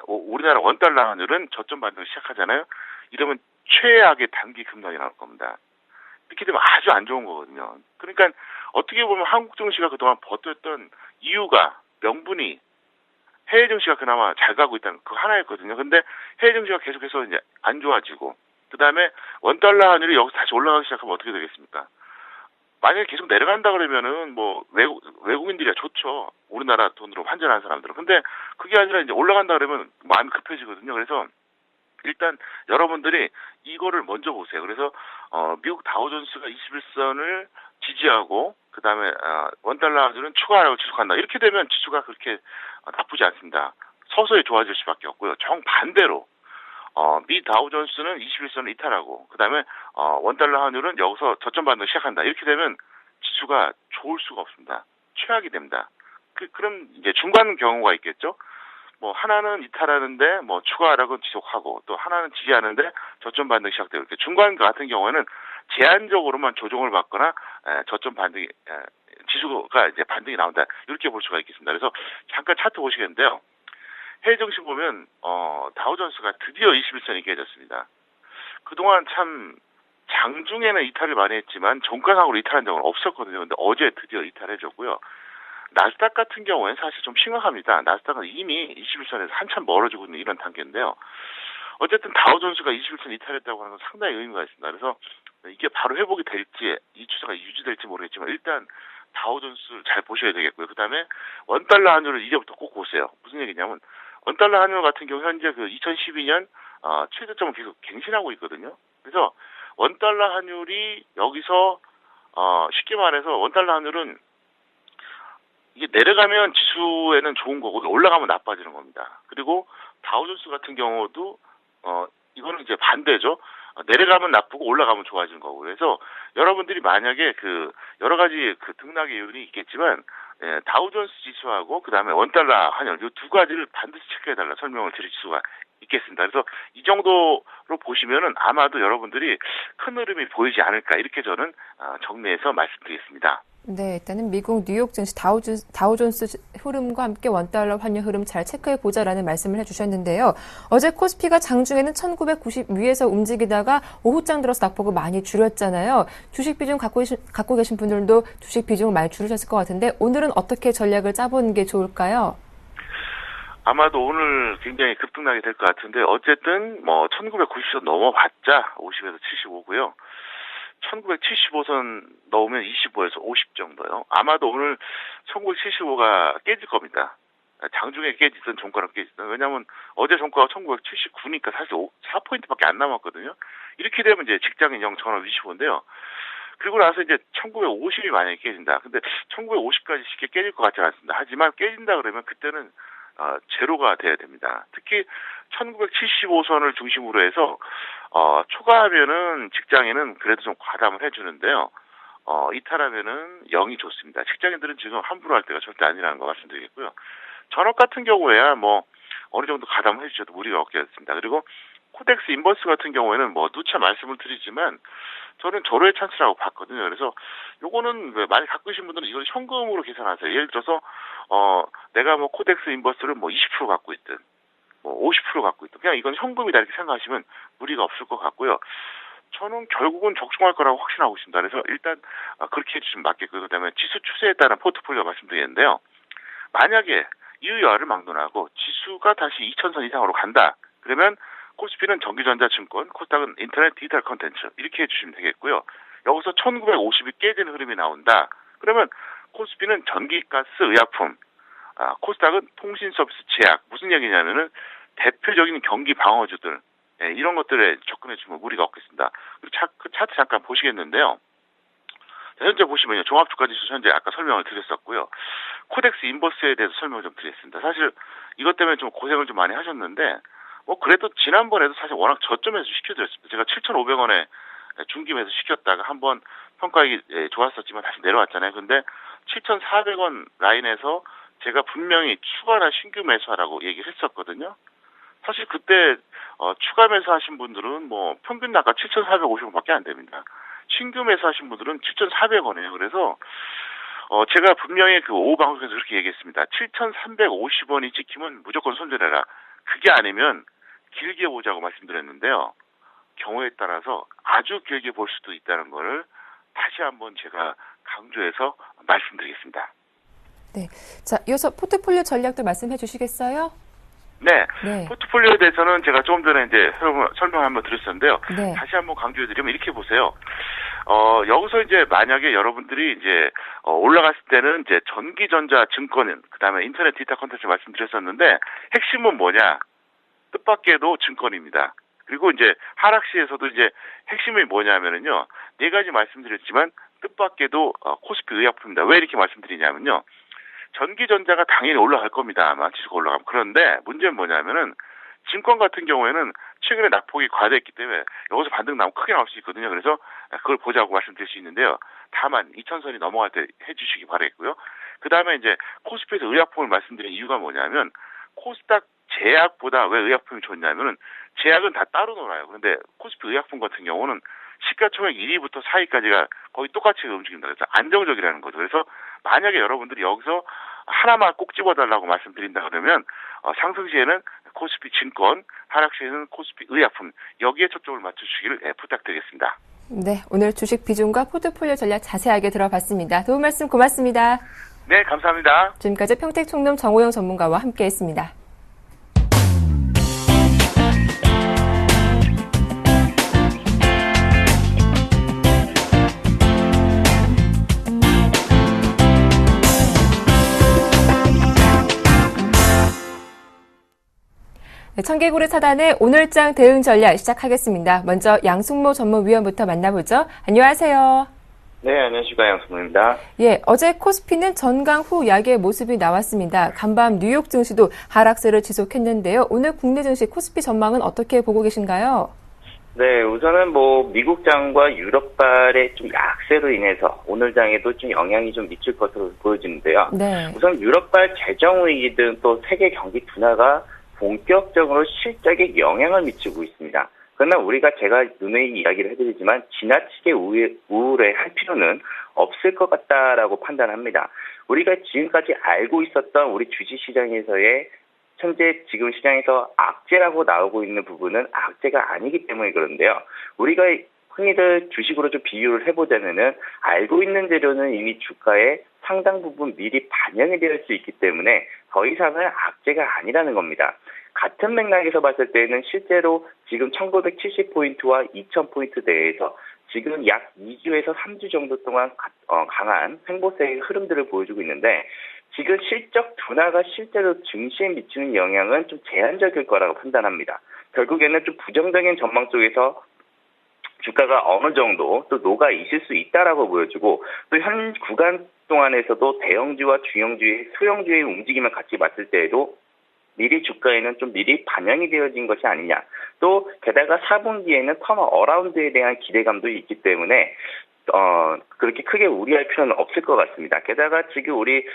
우리나라 원달러 환율은 저점 반등을 시작하잖아요. 이러면 최악의 단기 급락이 나올 겁니다. 이렇게 되면 아주 안 좋은 거거든요. 그러니까 어떻게 보면 한국 증시가 그동안 버텼던 이유가 명분이 해외 증시가 그나마 잘 가고 있다는 그 하나였거든요. 근데 해외 증시가 계속해서 이제 안 좋아지고 그다음에 원달러 환율이 여기서 다시 올라가기 시작하면 어떻게 되겠습니까? 만약에 계속 내려간다 그러면은 뭐 외국인들이야 좋죠. 우리나라 돈으로 환전하는 사람들은. 근데 그게 아니라 이제 올라간다 그러면 마음이 급해지거든요. 그래서 일단 여러분들이 이거를 먼저 보세요. 그래서 미국 다우존스가 21선을 지지하고 그다음에 원달러 환율은 추가 하락을 지속한다. 이렇게 되면 지수가 그렇게 나쁘지 않습니다. 서서히 좋아질 수밖에 없고요. 정반대로 미 다우존스는 21선을 이탈하고 그다음에 원달러 환율은 여기서 저점 반등 시작한다. 이렇게 되면 지수가 좋을 수가 없습니다. 최악이 됩니다. 그럼 이제 중간 경우가 있겠죠. 뭐 하나는 이탈하는데 뭐 추가 하락은 지속하고 또 하나는 지지하는데 저점 반등 시작되고 이렇게 중간 같은 경우에는 제한적으로만 조정을 받거나 저점 반등이 지수가 이제 반등이 나온다 이렇게 볼 수가 있겠습니다. 그래서 잠깐 차트 보시겠는데요. 해외 증시 보면 다우존스가 드디어 21선이 깨졌습니다. 그동안 참 장중에는 이탈을 많이 했지만 종가상으로 이탈한 적은 없었거든요. 근데 어제 드디어 이탈해줬고요. 나스닥 같은 경우에는 사실 좀 심각합니다. 나스닥은 이미 21선에서 한참 멀어지고 있는 이런 단계인데요. 어쨌든 다우존스가 21선 이탈했다고 하는 건 상당히 의미가 있습니다. 그래서 이게 바로 회복이 될지 이 추세가 유지될지 모르겠지만 일단 다우존스를 잘 보셔야 되겠고요. 그 다음에 원달러 환율을 이제부터 꼭 보세요. 무슨 얘기냐면 원달러 환율 같은 경우 현재 그 2012년 최저점을 계속 갱신하고 있거든요. 그래서 원달러 환율이 여기서 쉽게 말해서 원달러 환율은 이게 내려가면 지수에는 좋은 거고 올라가면 나빠지는 겁니다. 그리고 다우존스 같은 경우도 이거는 이제 반대죠. 내려가면 나쁘고 올라가면 좋아지는 거고. 그래서 여러분들이 만약에 그 여러 가지 그 등락의 요인이 있겠지만 다우존스 지수하고 그다음에 원달러 환율 이 두 가지를 반드시 체크해달라 설명을 드릴 수가 있겠습니다. 그래서 이 정도로 보시면은 아마도 여러분들이 큰 흐름이 보이지 않을까 이렇게 저는 정리해서 말씀드리겠습니다. 네, 일단은 미국 뉴욕 증시 다우존스 흐름과 함께 원달러 환율 흐름 잘 체크해보자라는 말씀을 해주셨는데요. 어제 코스피가 장중에는 1990 위에서 움직이다가 오후장 들어서 낙폭을 많이 줄였잖아요. 주식 비중 갖고 계신 분들도 주식 비중을 많이 줄이셨을 것 같은데 오늘은 어떻게 전략을 짜보는 게 좋을까요? 아마도 오늘 굉장히 급등락이 될 것 같은데 어쨌든 1990선 넘어봤자 50에서 75고요. 1975선 넣으면 25에서 50 정도요. 아마도 오늘 1975가 깨질 겁니다. 장중에 깨지든 종가로 깨지든. 왜냐하면 어제 종가가 1979니까 사실 4포인트밖에 안 남았거든요. 이렇게 되면 이제 직장인 0 전원 25인데요. 그리고 나서 이제 1950이 만약에 깨진다. 근데 1950까지 쉽게 깨질 것 같지 않습니다. 하지만 깨진다 그러면 그때는 제로가 돼야 됩니다. 특히 1975선을 중심으로 해서 초과하면은 직장인은 그래도 좀 과담을 해주는데요. 이탈하면은 0이 좋습니다. 직장인들은 지금 함부로 할 때가 절대 아니라는 거 말씀드리겠고요. 전업 같은 경우에야 어느 정도 가담을 해주셔도 무리가 없겠습니다. 그리고 코덱스 인버스 같은 경우에는 누차 말씀을 드리지만 저는 절호의 찬스라고 봤거든요. 그래서 요거는 많이 갖고 계신 분들은 이걸 현금으로 계산하세요. 예를 들어서 내가 코덱스 인버스를 20% 갖고 있든 50% 갖고 있든 그냥 이건 현금이다 이렇게 생각하시면 무리가 없을 것 같고요. 저는 결국은 적중할 거라고 확신하고 있습니다. 그래서 일단 그렇게 해주시면 맞겠고요. 그다음에 지수 추세에 따른 포트폴리오 말씀드리겠는데요. 만약에 이의화를 막론하고 지수가 다시 2000선 이상으로 간다. 그러면 코스피는 전기전자증권, 코스닥은 인터넷 디지털 콘텐츠 이렇게 해주시면 되겠고요. 여기서 1950이 깨지는 흐름이 나온다. 그러면 코스피는 전기가스, 의약품, 코스닥은 통신서비스, 제약. 무슨 얘기냐면은 대표적인 경기 방어주들 이런 것들에 접근해주면 무리가 없겠습니다. 그리고 그 차트 잠깐 보시겠는데요. 현재 보시면요. 종합주가지수 현재 아까 설명을 드렸었고요. 코덱스 인버스에 대해서 설명을 좀 드리겠습니다. 사실 이것 때문에 좀 고생을 좀 많이 하셨는데 그래도 지난번에도 사실 워낙 저점에서 시켜드렸습니다. 제가 7,500원에 중김에서 시켰다가 한번 평가액이 좋았었지만 다시 내려왔잖아요. 근데 7,400원 라인에서 제가 분명히 추가나 신규 매수하라고 얘기를 했었거든요. 사실 그때 추가 매수하신 분들은 평균 나가 7,450원밖에 안 됩니다. 신규 매수하신 분들은 7,400원이에요. 그래서 제가 분명히 그 오후 방송에서 그렇게 얘기했습니다. 7,350원이 찍히면 무조건 손절해라. 그게 아니면 길게 보자고 말씀드렸는데요. 경우에 따라서 아주 길게 볼 수도 있다는 거를 다시 한번 제가 강조해서 말씀드리겠습니다. 네. 자, 이어서 포트폴리오 전략도 말씀해 주시겠어요? 네. 포트폴리오에 대해서는 제가 조금 전에 이제 설명 한번 드렸었는데요. 네. 다시 한번 강조해드리면 이렇게 보세요. 여기서 이제 만약에 여러분들이 이제 올라갔을 때는 이제 전기전자 증권은 그다음에 인터넷 디지털 콘텐츠 말씀드렸었는데 핵심은 뭐냐? 뜻밖에도 증권입니다. 그리고 이제 하락시에서도 이제 핵심이 뭐냐면은요. 네 가지 말씀드렸지만 뜻밖에도 코스피 의약품입니다. 왜 이렇게 말씀드리냐면요. 전기전자가 당연히 올라갈 겁니다. 아마 지수가 올라가면. 그런데 문제는 뭐냐면은 증권 같은 경우에는 최근에 낙폭이 과대했기 때문에 여기서 반등 나오면 크게 나올 수 있거든요. 그래서 그걸 보자고 말씀드릴 수 있는데요. 다만 2000선이 넘어갈 때 해주시기 바라겠고요. 그 다음에 이제 코스피에서 의약품을 말씀드린 이유가 뭐냐면 코스닥 제약보다 왜 의약품이 좋냐면은 제약은 다 따로 놀아요. 그런데 코스피 의약품 같은 경우는 시가총액 1위부터 4위까지가 거의 똑같이 움직인다. 그래서 안정적이라는 거죠. 그래서 만약에 여러분들이 여기서 하나만 꼭 집어달라고 말씀드린다 그러면 상승 시에는 코스피 증권, 하락 시에는 코스피 의약품 여기에 초점을 맞춰주시기를 부탁드리겠습니다. 네, 오늘 주식 비중과 포트폴리오 전략 자세하게 들어봤습니다. 도움 말씀 고맙습니다. 네, 감사합니다. 지금까지 평택총룸 정호영 전문가와 함께했습니다. 네, 청개구리 차단의 오늘장 대응 전략 시작하겠습니다. 먼저 양승모 전문위원부터 만나보죠. 안녕하세요. 네, 안녕하십니까. 양승모입니다. 예, 어제 코스피는 전강 후 약의 모습이 나왔습니다. 간밤 뉴욕 증시도 하락세를 지속했는데요. 오늘 국내 증시 코스피 전망은 어떻게 보고 계신가요? 네, 우선은 미국장과 유럽발의 좀 약세로 인해서 오늘 장에도 좀 영향이 좀 미칠 것으로 보여지는데요. 네. 우선 유럽발 재정위기 등 또 세계 경기 둔화가 본격적으로 실적에 영향을 미치고 있습니다. 그러나 우리가 제가 누누이 이야기를 해드리지만 지나치게 우울해할 필요는 없을 것 같다라고 판단합니다. 우리가 지금까지 알고 있었던 우리 주식시장에서의 현재 지금 시장에서 악재라고 나오고 있는 부분은 악재가 아니기 때문에 그런데요. 우리가 흔히들 주식으로 좀 비유를 해보자면은 알고 있는 재료는 이미 주가에 상당 부분 미리 반영이 될 수 있기 때문에 더 이상은 악재가 아니라는 겁니다. 같은 맥락에서 봤을 때는 실제로 지금 1970포인트와 2000포인트 내에서 지금 약 2주에서 3주 정도 동안 강한 횡보세의 흐름들을 보여주고 있는데 지금 실적 둔화가 실제로 증시에 미치는 영향은 좀 제한적일 거라고 판단합니다. 결국에는 좀 부정적인 전망 속에서 주가가 어느 정도 또 녹아 있을 수 있다라고 보여주고 또 현 구간 동안에서도 대형주와 중형주의 소형주의 움직임을 같이 봤을 때에도 미리 주가에는 좀 미리 반영이 되어진 것이 아니냐. 또 게다가 4분기에는 턴어라운드에 대한 기대감도 있기 때문에 그렇게 크게 우려할 필요는 없을 것 같습니다. 게다가 지금 우리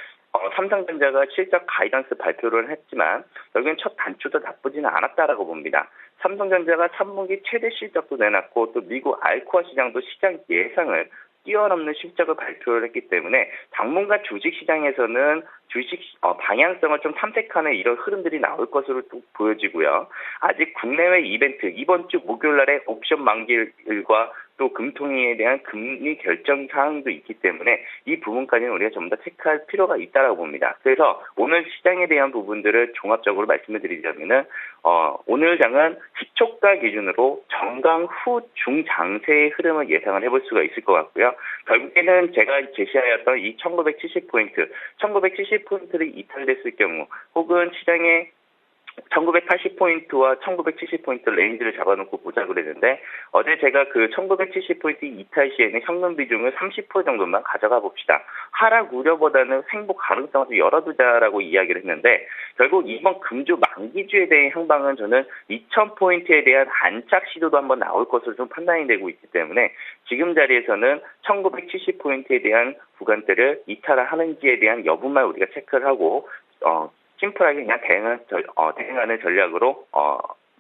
삼성전자가 실적 가이던스 발표를 했지만 여기는 첫 단추도 나쁘지는 않았다라고 봅니다. 삼성전자가 3분기 최대 실적도 내놨고 또 미국 알코아 시장도 시장 예상을 뛰어넘는 실적을 발표를 했기 때문에 당분간 주식시장에서는 주식 방향성을 좀 탐색하는 이런 흐름들이 나올 것으로 또 보여지고요. 아직 국내외 이벤트 이번 주 목요일 날에 옵션 만기일과 또 금통위에 대한 금리 결정 사항도 있기 때문에 이 부분까지는 우리가 전부 다 체크할 필요가 있다고 봅니다. 그래서 오늘 시장에 대한 부분들을 종합적으로 말씀을 드리자면은 오늘 장은 시초가 기준으로 정강 후 중장세의 흐름을 예상을 해볼 수가 있을 것 같고요. 결국에는 제가 제시하였던 이 1970포인트를 이탈됐을 경우 혹은 시장에 1980포인트와 1970포인트 레인지를 잡아놓고 보자 그랬는데 어제 제가 그 1970포인트 이탈 시에는 현금 비중을 30% 정도만 가져가 봅시다. 하락 우려보다는 횡보 가능성을 열어두자라고 이야기를 했는데 결국 이번 금주 만기주에 대한 향방은 저는 2000포인트에 대한 안착 시도도 한번 나올 것으로 좀 판단이 되고 있기 때문에 지금 자리에서는 1970포인트에 대한 구간대를 이탈하는지에 대한 여부만 우리가 체크를 하고 심플하게 그냥 대응하는 전략으로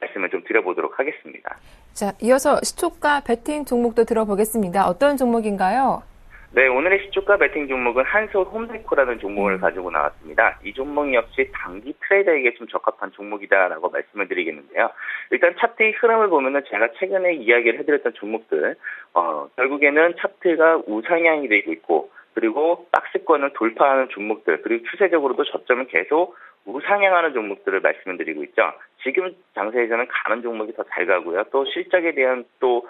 말씀을 좀 드려보도록 하겠습니다. 자, 이어서 시초가 베팅 종목도 들어보겠습니다. 어떤 종목인가요? 네, 오늘의 시초가 베팅 종목은 한솔 홈데코라는 종목을 가지고 나왔습니다. 이 종목 역시 단기 트레이더에게 좀 적합한 종목이다라고 말씀을 드리겠는데요. 일단 차트의 흐름을 보면은 제가 최근에 이야기를 해드렸던 종목들, 결국에는 차트가 우상향이 되고 있고, 그리고 박스권을 돌파하는 종목들, 그리고 추세적으로도 저점은 계속 우상향하는 종목들을 말씀을 드리고 있죠. 지금 장세에서는 가는 종목이 더 잘 가고요. 또 실적에 대한 또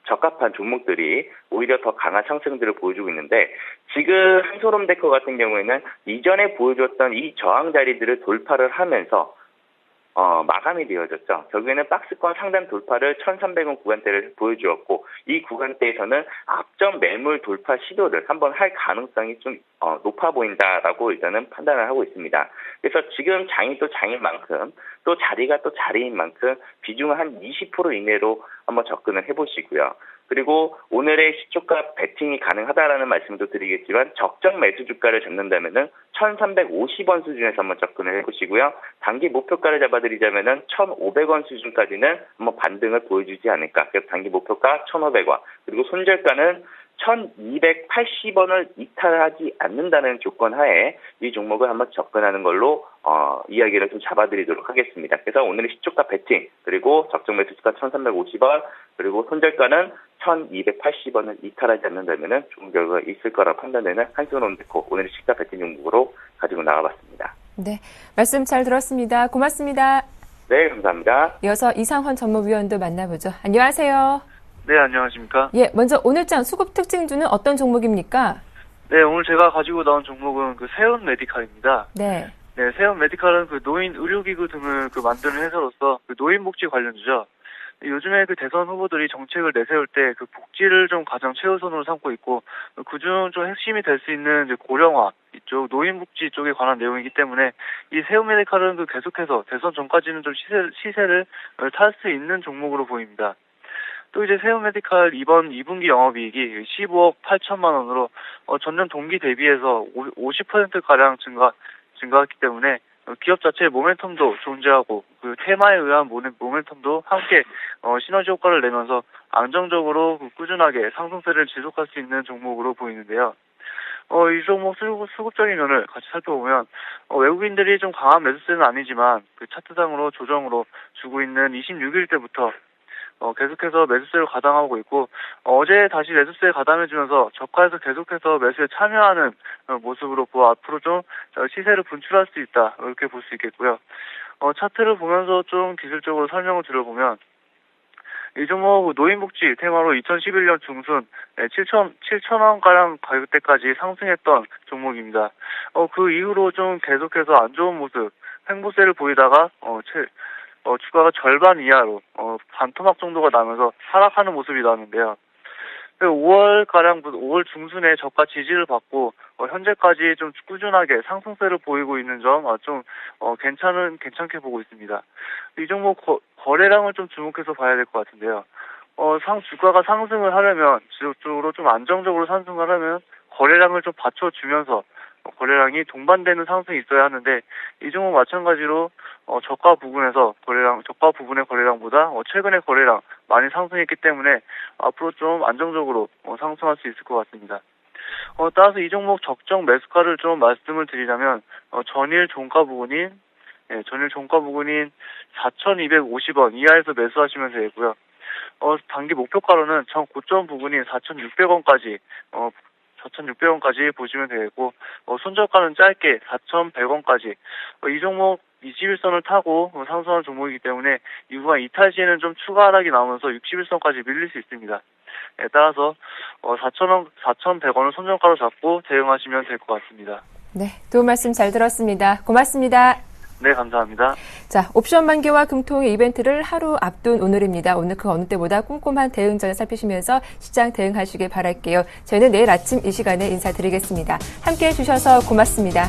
적합한 종목들이 오히려 더 강한 상승들을 보여주고 있는데 지금 한솔홈데코 같은 경우에는 이전에 보여줬던 이 저항 자리들을 돌파를 하면서 마감이 되어졌죠. 결국에는 박스권 상단 돌파를 1300원 구간대를 보여주었고 이 구간대에서는 앞전 매물 돌파 시도를 한번 할 가능성이 좀 높아 보인다라고 일단은 판단을 하고 있습니다. 그래서 지금 장이 또 장인 만큼 또 자리가 또 자리인 만큼 비중을 한 20% 이내로 한번 접근을 해보시고요. 그리고 오늘의 시초가 베팅이 가능하다라는 말씀도 드리겠지만 적정 매수 주가를 잡는다면은 1,350원 수준에서 한번 접근을 해보시고요. 단기 목표가를 잡아드리자면은 1,500원 수준까지는 한번 반등을 보여주지 않을까. 그래서 단기 목표가 1,500원. 그리고 손절가는 1,280원을 이탈하지 않는다는 조건 하에 이 종목을 한번 접근하는 걸로 이야기를 좀 잡아드리도록 하겠습니다. 그래서 오늘의 시초가 베팅, 그리고 적정 매수가 1,350원, 그리고 손절가는 1,280원을 이탈하지 않는다면 좋은 결과가 있을 거라 판단되는 한손온데코 오늘의 시초가 베팅 종목으로 가지고 나가봤습니다. 네, 말씀 잘 들었습니다. 고맙습니다. 네, 감사합니다. 이어서 이상헌 전무위원도 만나보죠. 안녕하세요. 네, 안녕하십니까. 예, 먼저 오늘장 수급 특징주는 어떤 종목입니까? 네, 오늘 제가 가지고 나온 종목은 세운 메디칼입니다. 네. 네, 세운 메디칼은 노인 의료기구 등을 만드는 회사로서 노인복지 관련주죠. 요즘에 대선 후보들이 정책을 내세울 때 복지를 좀 가장 최우선으로 삼고 있고, 그중 좀 핵심이 될 수 있는 고령화 이쪽 노인복지 쪽에 관한 내용이기 때문에 이 세운 메디칼은 계속해서 대선 전까지는 좀 시세를 탈 수 있는 종목으로 보입니다. 또 세운 메디칼 이번 2분기 영업이익이 15억 8천만 원으로 전년 동기 대비해서 50%가량 증가했기 때문에 기업 자체의 모멘텀도 존재하고 테마에 의한 모멘텀도 함께 시너지 효과를 내면서 안정적으로 꾸준하게 상승세를 지속할 수 있는 종목으로 보이는데요. 이 종목 수급적인 면을 같이 살펴보면 외국인들이 좀 강한 매수세는 아니지만 차트상으로 조정으로 주고 있는 26일 때부터 계속해서 매수세를 가담하고 있고, 어제 다시 매수세에 가담해주면서 저가에서 계속해서 매수에 참여하는 모습으로 앞으로 좀 시세를 분출할 수 있다, 이렇게 볼 수 있겠고요. 차트를 보면서 좀 기술적으로 설명을 드려보면, 이 종목 노인복지 테마로 2011년 중순 7,000원가량 가격대까지 상승했던 종목입니다. 그 이후로 좀 계속해서 안 좋은 모습, 횡보세를 보이다가 주가가 절반 이하로 반토막 정도가 나면서 하락하는 모습이 나왔는데요. 5월 중순에 저가 지지를 받고 현재까지 좀 꾸준하게 상승세를 보이고 있는 점 좀 괜찮게 보고 있습니다. 이 종목 거래량을 좀 주목해서 봐야 될 것 같은데요. 주가가 상승을 하려면 지속적으로 좀 안정적으로 상승을 하면 거래량을 좀 받쳐주면서 거래량이 동반되는 상승이 있어야 하는데, 이 종목 마찬가지로 저가 부분의 거래량보다 최근의 거래량 많이 상승했기 때문에 앞으로 좀 안정적으로 상승할 수 있을 것 같습니다. 따라서 이 종목 적정 매수가를 좀 말씀을 드리자면 전일 종가 부분인 4,250원 이하에서 매수하시면 되고요. 단기 목표가로는 전 고점 부분인 4,600원까지 보시면 되겠고, 손절가는 짧게 4,100원까지. 이 종목 21선을 타고 상승한 종목이기 때문에 이후한 이탈 시에는 좀 추가 하락이 나오면서 61선까지 밀릴 수 있습니다. 따라서 4,100원을 손절가로 잡고 대응하시면 될 것 같습니다. 네, 도움 말씀 잘 들었습니다. 고맙습니다. 네, 감사합니다. 자, 옵션 만기와 금통의 이벤트를 하루 앞둔 오늘입니다. 오늘 그 어느 때보다 꼼꼼한 대응 전략 살피시면서 시장 대응하시길 바랄게요. 저희는 내일 아침 이 시간에 인사드리겠습니다. 함께해 주셔서 고맙습니다.